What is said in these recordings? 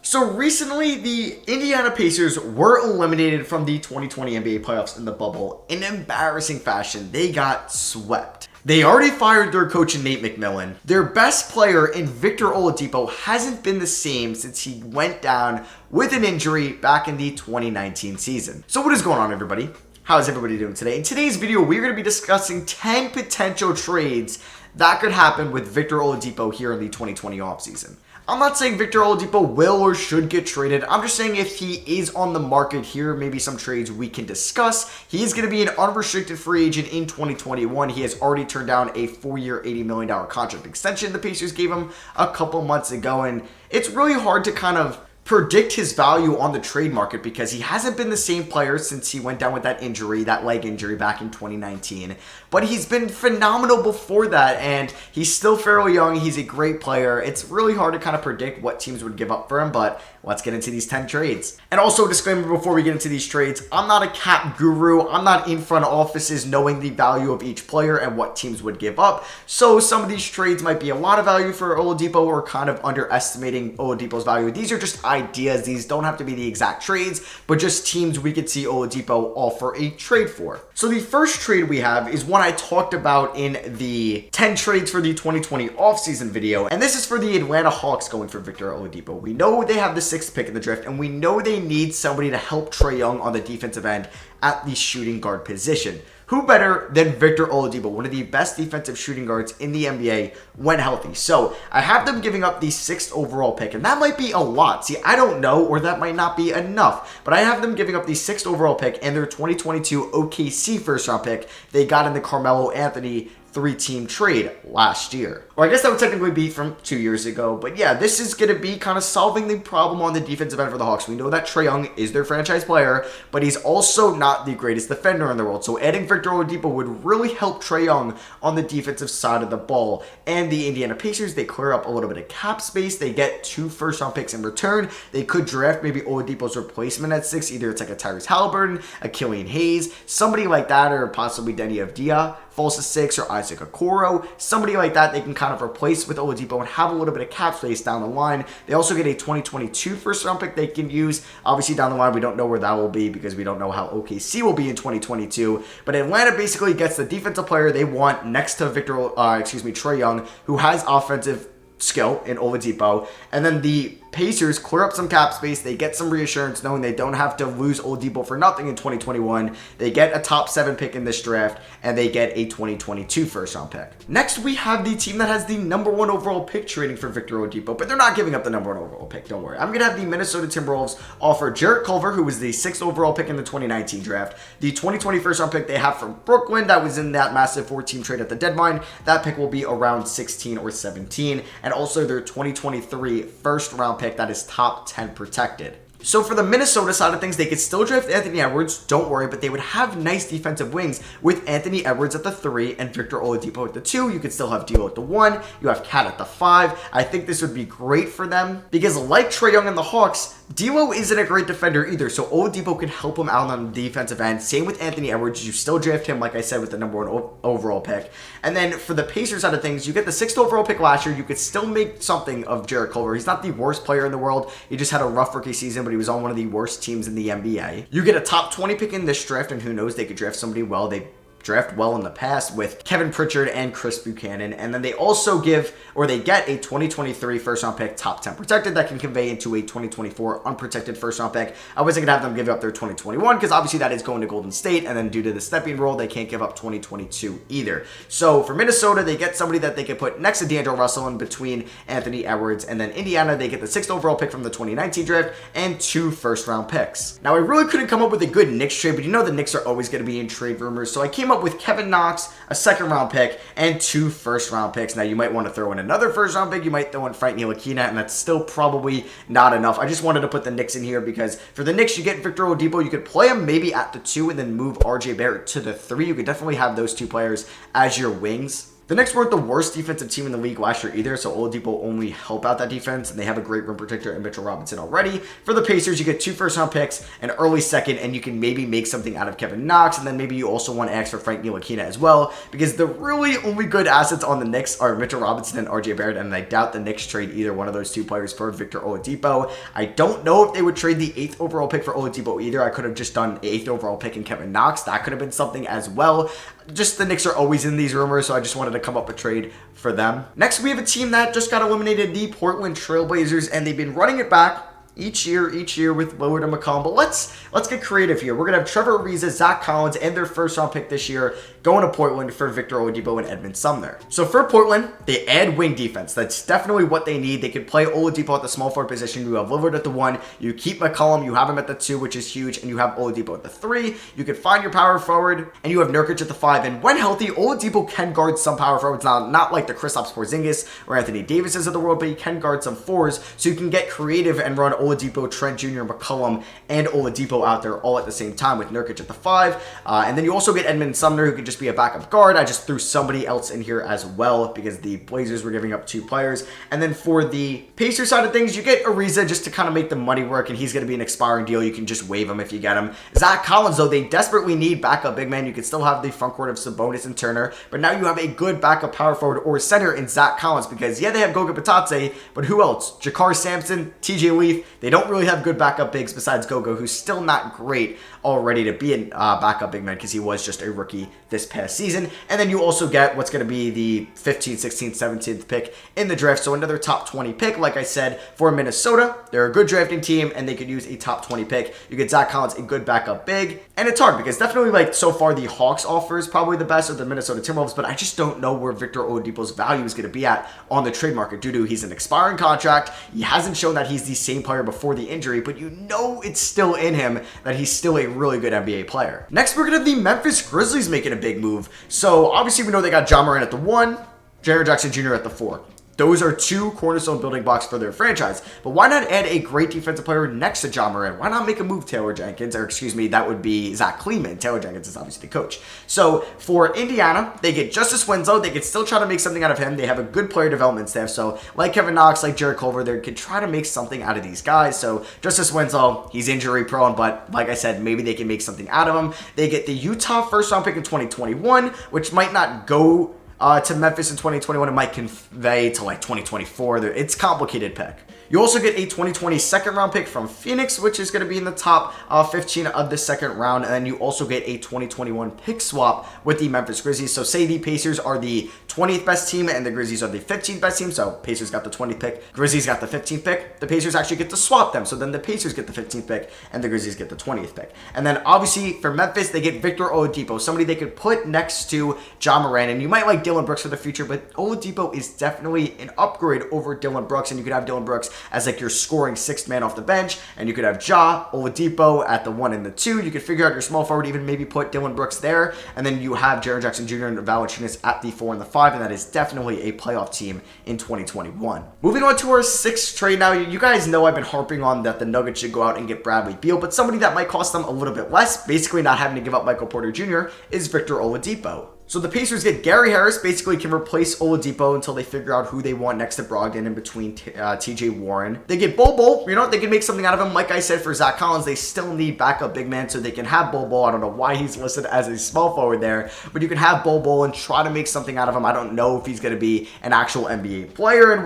So recently, the Indiana Pacers were eliminated from the 2020 NBA playoffs in the bubble in embarrassing fashion. They got swept. They already fired their coach in Nate McMillan. Their best player in Victor Oladipo hasn't been the same since he went down with an injury back in the 2019 season. So what is going on, everybody? How is everybody doing today? In today's video, we're going to be discussing 10 potential trades that could happen with Victor Oladipo here in the 2020 offseason. I'm not saying Victor Oladipo will or should get traded. I'm just saying if he is on the market here, maybe some trades we can discuss. He is going to be an unrestricted free agent in 2021. He has already turned down a 4-year, $80 million contract extension the Pacers gave him a couple months ago. And it's really hard to kind of predict his value on the trade market because he hasn't been the same player since he went down with that injury, that leg injury back in 2019. But he's been phenomenal before that, and he's still fairly young. He's a great player. It's really hard to kind of predict what teams would give up for him, but let's get into these 10 trades. And also, disclaimer before we get into these trades, I'm not a cap guru. I'm not in front offices knowing the value of each player and what teams would give up. So some of these trades might be a lot of value for Oladipo or kind of underestimating Oladipo's value. These are just ideas. These don't have to be the exact trades, but just teams we could see Oladipo offer a trade for. So the first trade we have is one I talked about in the 10 trades for the 2020 offseason video, and this is for the Atlanta Hawks going for Victor Oladipo. We know they have the 6th pick in the draft, and we know they need somebody to help Trae Young on the defensive end at the shooting guard position. Who better than Victor Oladipo, one of the best defensive shooting guards in the NBA when healthy? So I have them giving up the 6th overall pick, and that might be a lot. See, I don't know, or that might not be enough, but I have them giving up the 6th overall pick and their 2022 OKC first-round pick they got in the Carmelo Anthony 3-team trade last year. Or I guess that would technically be from 2 years ago. But yeah, this is going to be kind of solving the problem on the defensive end for the Hawks. We know that Trae Young is their franchise player, but he's also not the greatest defender in the world. So adding Victor Oladipo would really help Trae Young on the defensive side of the ball. And the Indiana Pacers, they clear up a little bit of cap space. They get 2 first-round picks in return. They could draft maybe Oladipo's replacement at 6. Either it's like a Tyrese Halliburton, a Killian Hayes, somebody like that, or possibly Denny Avdija falls to 6, or Isaac Okoro, somebody like that they can kind of replace with Oladipo and have a little bit of cap space down the line. They also get a 2022 first round pick they can use. Obviously down the line we don't know where that will be because we don't know how OKC will be in 2022, but Atlanta basically gets the defensive player they want next to Trae Young, who has offensive skill in Oladipo, and then the Pacers clear up some cap space. They get some reassurance knowing they don't have to lose Oladipo for nothing in 2021. They get a top 7 pick in this draft, and they get a 2022 first round pick. Next, we have the team that has the number 1 overall pick trading for Victor Oladipo, but they're not giving up the number 1 overall pick. Don't worry. I'm going to have the Minnesota Timberwolves offer Jarrett Culver, who was the 6th overall pick in the 2019 draft, the 2020 first round pick they have from Brooklyn that was in that massive 4-team trade at the deadline. That pick will be around 16 or 17, and also their 2023 first round pick that is top 10 protected. So for the Minnesota side of things, they could still draft Anthony Edwards, don't worry, but they would have nice defensive wings with Anthony Edwards at the 3 and Victor Oladipo at the 2. You could still have D'Lo at the 1. You have Cat at the 5. I think this would be great for them because like Trae Young and the Hawks, D'Lo isn't a great defender either, so Oladipo can help him out on the defensive end. Same with Anthony Edwards. You still draft him, like I said, with the number 1 overall pick. And then for the Pacers side of things, you get the 6th overall pick last year. You could still make something of Jarrett Culver. He's not the worst player in the world. He just had a rough rookie season, but he was on one of the worst teams in the NBA. You get a top 20 pick in this draft, and who knows, they could draft somebody well. They draft well in the past with Kevin Pritchard and Chris Buchanan, and then they also get a 2023 first round pick top 10 protected that can convey into a 2024 unprotected first round pick. I wasn't gonna have them give up their 2021 because obviously that is going to Golden State, and then due to the stepping rule they can't give up 2022 either. So for Minnesota, they get somebody that they can put next to D'Angelo Russell in between Anthony Edwards, and then Indiana, they get the 6th overall pick from the 2019 draft and 2 first round picks. Now I really couldn't come up with a good Knicks trade, but you know the Knicks are always going to be in trade rumors, so I came up with Kevin Knox, a 2nd round pick, and 2 first round picks. Now you might want to throw in another first round pick. You might throw in Frank Ntilikina, and that's still probably not enough. I just wanted to put the Knicks in here because for the Knicks, you get Victor Oladipo. You could play him maybe at the 2 and then move RJ Barrett to the 3. You could definitely have those 2 players as your wings. The Knicks weren't the worst defensive team in the league last year either, so Oladipo only help out that defense, and they have a great rim protector in Mitchell Robinson already. For the Pacers, you get 2 first-round picks, an early second, and you can maybe make something out of Kevin Knox, and then maybe you also want to ask for Frank Ntilikina as well, because the really only good assets on the Knicks are Mitchell Robinson and RJ Barrett, and I doubt the Knicks trade either one of those 2 players for Victor Oladipo. I don't know if they would trade the 8th overall pick for Oladipo either. I could have just done 8th overall pick in Kevin Knox. That could have been something as well. Just the Knicks are always in these rumors, so I just wanted to come up with a trade for them. Next, we have a team that just got eliminated, the Portland Trailblazers, and they've been running it back each year with Lillard and McCollum. But let's get creative here. We're going to have Trevor Ariza, Zach Collins, and their first-round pick this year going to Portland for Victor Oladipo and Edmund Sumner. So for Portland, they add wing defense. That's definitely what they need. They could play Oladipo at the small forward position. You have Lillard at the 1. You keep McCollum. You have him at the 2, which is huge. And you have Oladipo at the 3. You could find your power forward. And you have Nurkic at the 5. And when healthy, Oladipo can guard some power forwards. Now, not like the Kristaps Porzingis or Anthony Davises of the world, but he can guard some 4s. So you can get creative and run Oladipo, Trent Jr., McCollum, and Oladipo out there all at the same time with Nurkic at the 5. And then you also get Edmund Sumner, who could just be a backup guard. I just threw somebody else in here as well because the Blazers were giving up 2 players. And then for the Pacers side of things, you get Ariza just to kind of make the money work, and he's going to be an expiring deal. You can just waive him if you get him. Zach Collins, though, they desperately need backup big man. You can still have the front court of Sabonis and Turner, but now you have a good backup power forward or center in Zach Collins because, yeah, they have Goga Bitadze, but who else? Jakar Sampson, TJ Leaf. They don't really have good backup bigs besides Goga, who's still not great already to be a backup big man because he was just a rookie this past season. And then you also get what's going to be the 15th, 16th, 17th pick in the draft. So another top 20 pick, like I said, for Minnesota. They're a good drafting team, and they could use a top 20 pick. You get Zach Collins, a good backup big. And it's hard because definitely, like, so far the Hawks offer is probably the best of the Minnesota Timberwolves, but I just don't know where Victor Oladipo's value is going to be at on the trade market due to he's an expiring contract. He hasn't shown that he's the same player before the injury, but you know it's still in him that he's still a really good NBA player. Next, we're going to have the Memphis Grizzlies making a big move. So obviously we know they got Ja Morant at the 1, Jaren Jackson Jr. at the 4. Those are 2 cornerstone building blocks for their franchise. But why not add a great defensive player next to Ja Morant? Why not make a move Taylor Jenkins? Or excuse me, that would be Zach Kleeman. Taylor Jenkins is obviously the coach. So for Indiana, they get Justice Winslow. They could still try to make something out of him. They have a good player development staff. So like Kevin Knox, like Jared Culver, they could try to make something out of these guys. So Justice Winslow, he's injury prone, but like I said, maybe they can make something out of him. They get the Utah first round pick in 2021, which might not go to Memphis in 2021. It might convey to like 2024. It's a complicated pick. You also get a 2020 second round pick from Phoenix, which is going to be in the top 15 of the second round. And then you also get a 2021 pick swap with the Memphis Grizzlies. So say the Pacers are the 20th best team and the Grizzlies are the 15th best team. So Pacers got the 20th pick, Grizzlies got the 15th pick. The Pacers actually get to swap them. So then the Pacers get the 15th pick and the Grizzlies get the 20th pick. And then obviously for Memphis, they get Victor Oladipo, somebody they could put next to Ja Morant. And you might like Dillon Brooks for the future, but Oladipo is definitely an upgrade over Dillon Brooks. And you could have Dillon Brooks as like your scoring 6th man off the bench, and you could have Ja, Oladipo at the 1 and the 2. You could figure out your small forward, even maybe put Dillon Brooks there, and then you have Jaren Jackson Jr. and Valanciunas at the 4 and the 5, and that is definitely a playoff team in 2021. Moving on to our 6th trade now. You guys know I've been harping on that the Nuggets should go out and get Bradley Beal, but somebody that might cost them a little bit less, basically not having to give up Michael Porter Jr., is Victor Oladipo. So the Pacers get Gary Harris, basically can replace Oladipo until they figure out who they want next to Brogdon in between TJ Warren. They get Bol Bol, they can make something out of him. Like I said, for Zach Collins, they still need backup big man, so they can have Bol Bol. I don't know why he's listed as a small forward there, but you can have Bol Bol and try to make something out of him. I don't know if he's going to be an actual NBA player, and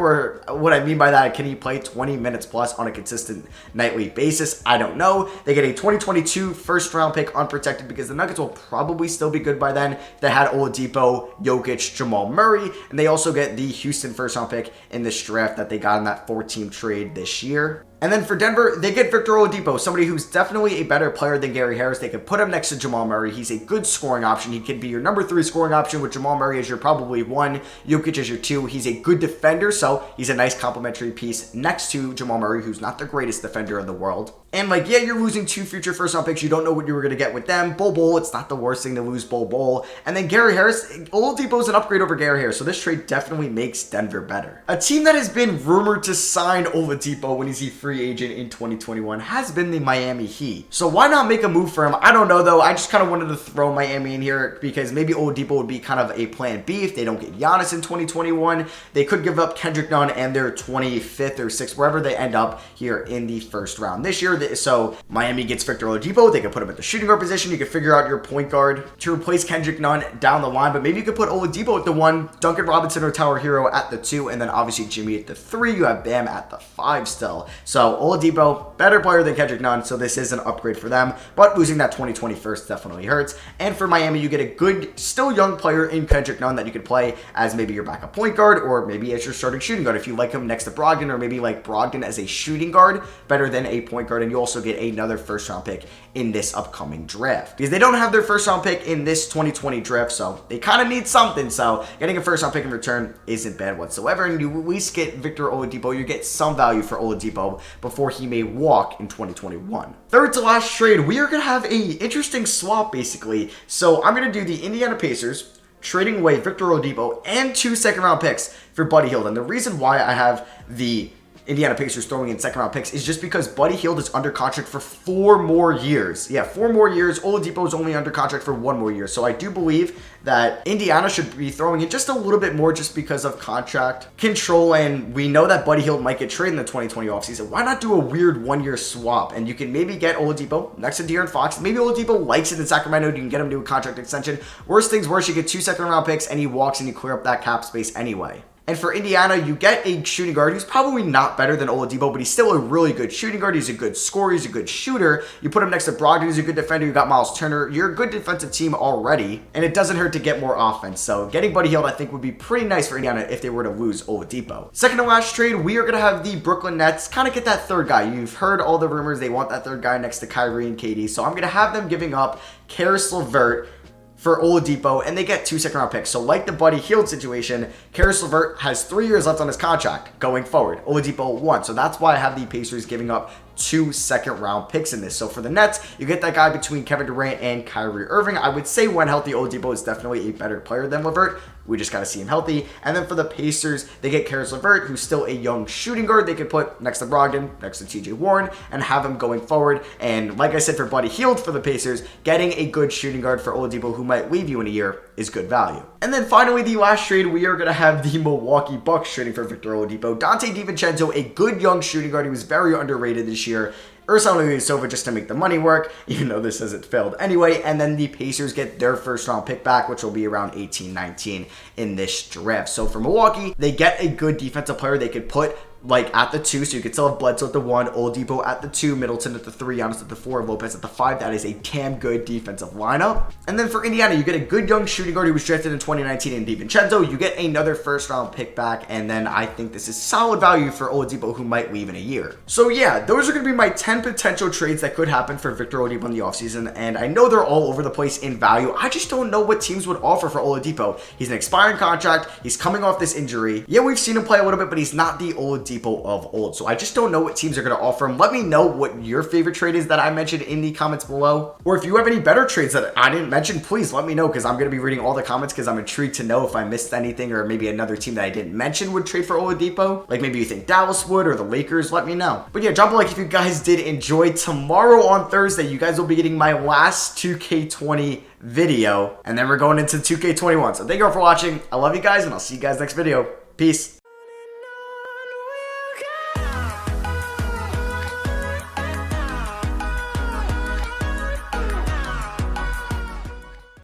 what I mean by that, can he play 20 minutes plus on a consistent nightly basis? I don't know. They get a 2022 first round pick unprotected because the Nuggets will probably still be good by then. They had Oladipo, Jokic, Jamal Murray, and they also get the Houston first round pick in this draft that they got in that 4-team trade this year. And then for Denver, they get Victor Oladipo, somebody who's definitely a better player than Gary Harris. They could put him next to Jamal Murray. He's a good scoring option. He could be your number 3 scoring option with Jamal Murray as your probably 1, Jokic as your 2. He's a good defender, so he's a nice complementary piece next to Jamal Murray, who's not the greatest defender in the world. And you're losing 2 future first round picks. You don't know what you were going to get with them. Bol Bol, it's not the worst thing to lose Bol Bol. And then Gary Harris, Oladipo's an upgrade over Gary Harris, so this trade definitely makes Denver better. A team that has been rumored to sign Oladipo when he's a free free agent in 2021 has been the Miami Heat. So why not make a move for him? I don't know though. I just kind of wanted to throw Miami in here because maybe Oladipo would be kind of a plan B if they don't get Giannis in 2021. They could give up Kendrick Nunn and their 25th or 6th, wherever they end up here in the first round this year. So Miami gets Victor Oladipo. They could put him at the shooting guard position. You could figure out your point guard to replace Kendrick Nunn down the line, but maybe you could put Oladipo at the 1, Duncan Robinson or Tyler Hero at the 2, and then obviously Jimmy at the 3. You have Bam at the 5 still. So Oladipo, better player than Kendrick Nunn, so this is an upgrade for them, but losing that 2020 first definitely hurts. And for Miami, you get a good, still young player in Kendrick Nunn that you could play as maybe your backup point guard or maybe as your starting shooting guard if you like him next to Brogdon, or maybe like Brogdon as a shooting guard better than a point guard. And you also get another first round pick in this upcoming draft because they don't have their first round pick in this 2020 draft, so they kind of need something. So getting a first round pick in return isn't bad whatsoever, and you at least get Victor Oladipo. You get some value for Oladipo before he may walk in 2021. Third to last trade, we are going to have a interesting swap basically. So I'm going to do the Indiana Pacers trading away Victor Oladipo and 2 second-round picks for Buddy Hield. And the reason why I have the Indiana Pacers throwing in second-round picks is just because Buddy Hield is under contract for 4 more years. Yeah, 4 more years. Oladipo is only under contract for 1 more year. So I do believe that Indiana should be throwing in just a little bit more just because of contract control. And we know that Buddy Hield might get traded in the 2020 offseason. Why not do a weird 1-year swap? And you can maybe get Oladipo next to De'Aaron Fox. Maybe Oladipo likes it in Sacramento. You can get him to a contract extension. Worst things worse, you get 2 second-round picks and he walks and you clear up that cap space anyway. And for Indiana, you get a shooting guard who's probably not better than Oladipo, but he's still a really good shooting guard. He's a good scorer. He's a good shooter. You put him next to Brogdon, who's a good defender. You got Miles Turner. You're a good defensive team already, and it doesn't hurt to get more offense. So getting Buddy Hield, I think, would be pretty nice for Indiana if they were to lose Oladipo. Second to last trade, we are going to have the Brooklyn Nets kind of get that third guy. You've heard all the rumors. They want that third guy next to Kyrie and KD. So I'm going to have them giving up Karis LeVert for Oladipo, and they get 2 second-round picks. So like the Buddy Hield situation, Karis LeVert has 3 years left on his contract going forward. Oladipo 1. So that's why I have the Pacers giving up 2 second-round picks in this. So for the Nets, you get that guy between Kevin Durant and Kyrie Irving. I would say when healthy, Oladipo is definitely a better player than LeVert. We just got to see him healthy. And then for the Pacers, they get Karis LeVert, who's still a young shooting guard they could put next to Brogdon, next to TJ Warren, and have him going forward. And like I said, for Buddy Hield for the Pacers, getting a good shooting guard for Oladipo who might leave you in a year is good value. And then finally, the last trade, we are going to have the Milwaukee Bucks trading for Victor Oladipo. Dante DiVincenzo, a good young shooting guard. He was very underrated this year. Ersan Ilyasova just to make the money work, even though this hasn't failed anyway. And then the Pacers get their first round pick back, which will be around 18-19 in this draft. So for Milwaukee, they get a good defensive player they could put like at the 2, so you could still have Bledsoe at the 1, Oladipo at the 2, Middleton at the 3, Giannis at the 4, Lopez at the 5. That is a damn good defensive lineup. And then for Indiana, you get a good young shooting guard who was drafted in 2019 in DiVincenzo. You get another first round pick back, and then I think this is solid value for Oladipo who might leave in a year. So yeah, those are going to be my 10 potential trades that could happen for Victor Oladipo in the offseason, and I know they're all over the place in value. I just don't know what teams would offer for Oladipo. He's an expiring contract. He's coming off this injury. Yeah, we've seen him play a little bit, but he's not the Oladipo of old. So I just don't know what teams are going to offer him. Let me know what your favorite trade is that I mentioned in the comments below. Or if you have any better trades that I didn't mention, please let me know, because I'm going to be reading all the comments because I'm intrigued to know if I missed anything, or maybe another team that I didn't mention would trade for Oladipo. Like maybe you think Dallas would, or the Lakers. Let me know. But yeah, drop a like if you guys did enjoy. Tomorrow on Thursday, you guys will be getting my last 2K20 video, and then we're going into 2K21. So thank you all for watching. I love you guys, and I'll see you guys next video. Peace.